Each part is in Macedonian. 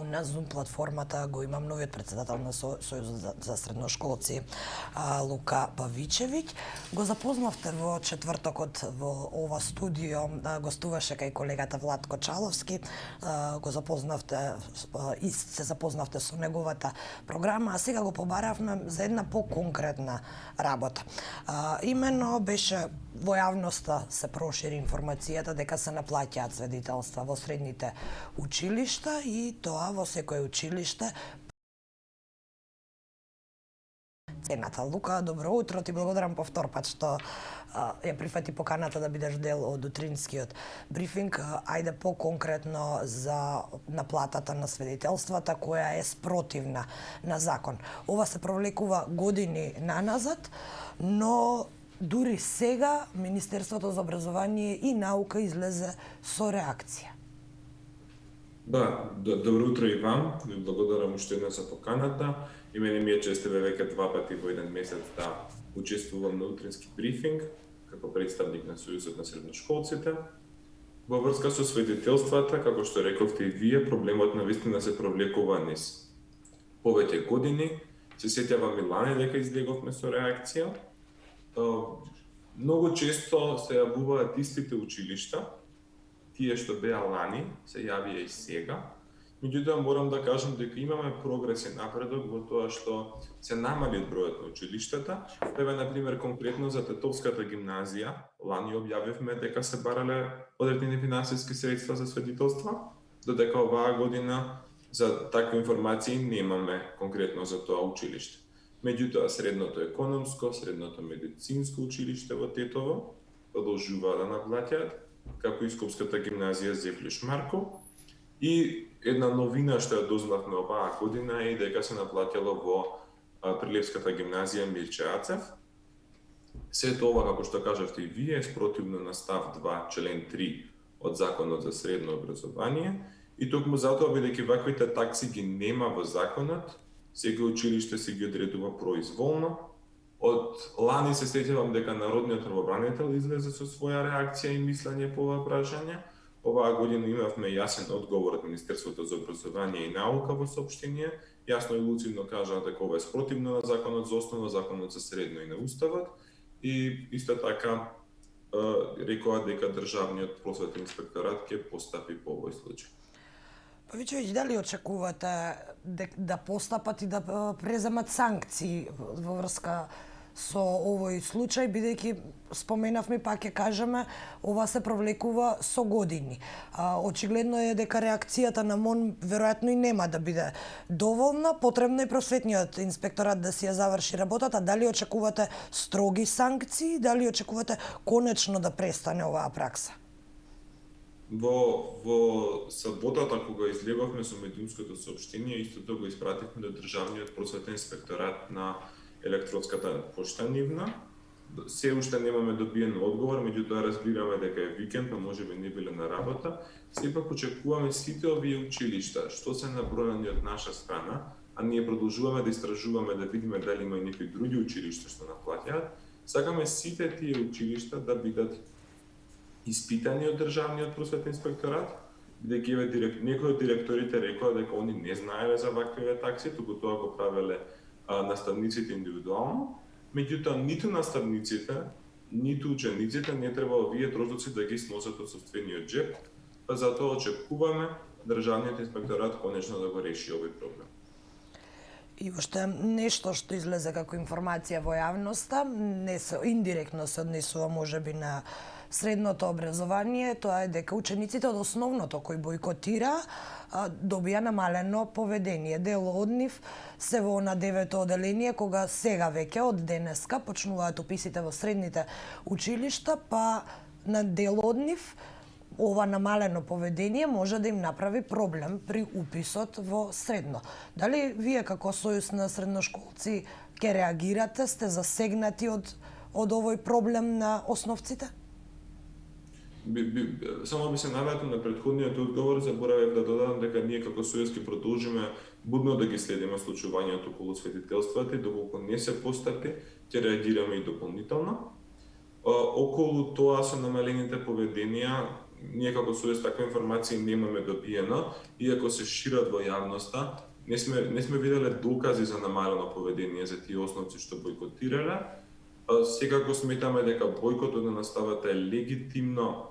На Zoom платформата го имам новиот председател на Сојузот за средношколци Лука Павичевиќ. Го запознавте во четвртокот во ова студио, гостуваше кај колегата Владко Чаловски, го запознавте и се запознавте со неговата програма, а сега го побаравме за една поконкретна работа. Имено беше во јавноста се прошири информацијата дека се наплаќаат сведителства во средните училишта и тоа во секое училиште. Цената Лука, добро утро, ти благодарам повтор пат што ја прифати поканата да бидеш дел од утринскиот брифинг. Ајде поконкретно за наплатата на свидетелствата која е спротивна на закон. Ова се провлекува години наназад, но дури сега Министерството за образование и наука излезе со реакција. Да, добро утро и вам. Ви благодарам уште еднаш за поканата. И мене ми е чест веќе два пати во еден месец да учествувам на утрински брифинг како представник на Сојузот на средношколците. Во врска со свидетелствата, како што рековте и вие, проблемот навистина се провлекува низ повеќе години. Се сеќавам и лани дека излеговме со реакција. Многу често се јавуваат истите училишта, тие што беа лани, се јавија и сега. Меѓутоа морам да кажам дека имаме прогрес и напредок во тоа што се намали бројот на училиштата. Еве на пример конкретно за Тетовската гимназија, лани објавивме дека се барале одредени финансиски средства за свидетелства, додека оваа година за такви информации немаме конкретно за тоа училиште. Меѓутоа средното економско, средното медицинско училиште во Тетово продолжуваат да наплаќаат, како и Скопската гимназија Зефлиш Марко. И една новина што ја дознавме оваа година е дека се наплаќало во Прилепската гимназија Мирче Ацев. Сето ова, како што кажавте и вие, е спротивно на став 2, член 3 од Законот за средно образование. И токму затоа, бидејќи ваквите такси ги нема во законот, секој училиште се ги одредува произволно. Од лани се сеќавам дека Народниот правобранител излезе со своја реакција и мислење по ова прашање. Оваа година имавме јасен одговор од Министерството за образование и наука во соопштение. Јасно и луцидно кажаа дека ова е спротивно на Законот за основа, Законот за средно и на Уставот. И исто така рекоа дека Државниот просветен инспекторат ќе постапи по овој случај. Павичевиќ, дали очекувате да постапат и да преземат санкции во врска со овој случај, бидејќи споменавме, пак ќе кажеме, ова се провлекува со години. Очигледно е дека реакцијата на МОН веројатно и нема да биде доволна, потребно е просветниот инспекторат да си ја заврши работата. Дали очекувате строги санкции, дали очекувате конечно да престане оваа пракса? Во саботата кога излеговме со медиумското соопштение, истото го испративме до Државниот просветен инспекторат на електронската пошта нивна. Се уште немаме добиен одговор, меѓутоа разбираме дека е викенд, па можеби не биле на работа. Сепак очекуваме сите овие училишта што се набројани од наша страна, а ние продолжуваме да истражуваме да видиме дали има и некои други училишта што наплаќаат. Сакаме сите тие училишта да бидат испитани од Државниот просветен инспекторат, бидејќи некои од директорите рекоа дека они не знаеле за ваквиве такси, туку тоа го правеле наставниците индивидуално. Меѓутоа, ниту наставниците, ниту учениците не треба овие трошоци да ги сносат од сопствениот џеп, па затоа очекуваме Државниот инспекторат конечно да го реши овој проблем. И уште нешто што излезе како информација во јавноста, индиректно се однесува можеби на средното образование, тоа е дека учениците од основното кои бойкотира добија намалено поведение. Дел од нив се во на 9-то оделение, кога сега веќе од денеска почнуваат уписите во средните училишта, па на дел од нив ова намалено поведение може да им направи проблем при уписот во средно. Дали вие како Сојуз на средношколци ќе реагирате, сте засегнати од овој проблем на основците? Само би се навратил на претходниот одговор, заборавив да додадам дека ние како Сојуз ќе продолжиме будно да ги следиме случувањето околу свидетелствата и доколку не се постапи, ќе реагираме и дополнително. Околу тоа со намалените поведенија, ние како Сојуз таква информација немаме добиено, иако се шират во јавноста, не сме виделе докази за намалено поведение за тие основци што бойкотирале. Секако сметаме дека бојкотот на наставата е легитимно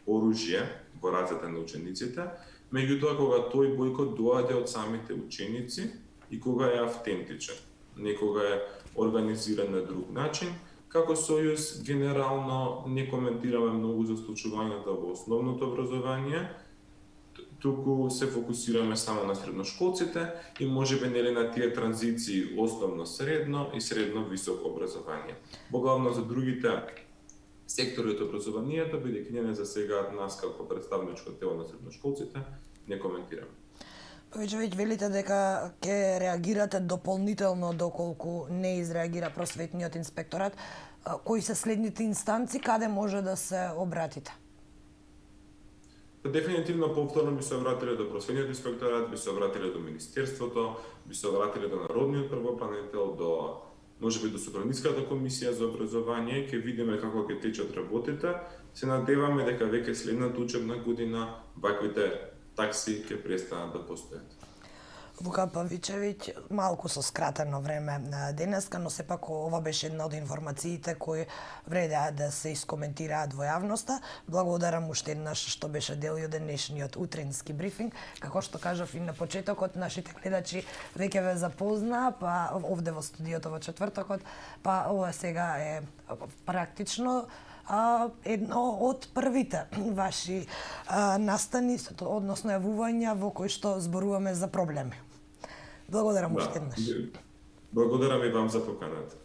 оружје во рацете на учениците, меѓутоа кога тој бојкот доаѓа од самите ученици и кога е автентичен, не кога е организиран на друг начин. Како Сојуз генерално не коментираме многу за случувањата во основното образование, туку се фокусираме само на средношколците и можеби нели на тие транзиции основно средно и средно високо образование. Главно за другите сектори од образованието, бидејќи ние за сега нас како представничко тело на средношколците не коментираме. Веќе велите дека ќе реагирате дополнително доколку не изреагира просветниот инспекторат. Кои се следните инстанци каде може да се обратите? Дефинитивно повторно би се обратиле до просветниот инспекторат, би се обратиле до Министерството, би се обратиле до Народниот правобранител, до можеби до Собраниската комисија за образование, ќе видиме како ќе течат работите. Се надеваме дека веќе следната учебна година ваквите такси ќе престанат да постојат. Вука Павичевиќ, малку со скратено време денеска, но сепак ова беше една од информациите кои вредеа да се искоментираат во јавноста. Благодарам уште еднаш што беше дел од денешниот утрински брифинг. Како што кажав и на почетокот, нашите гледачи веќе ве запознаа, па овде во студиото во четвртокот, па ова сега е практично едно од првите ваши настани, односно јавувања во кои што зборуваме за проблеми. Благодарам уште еднаш. Благодарам и вам за поканата.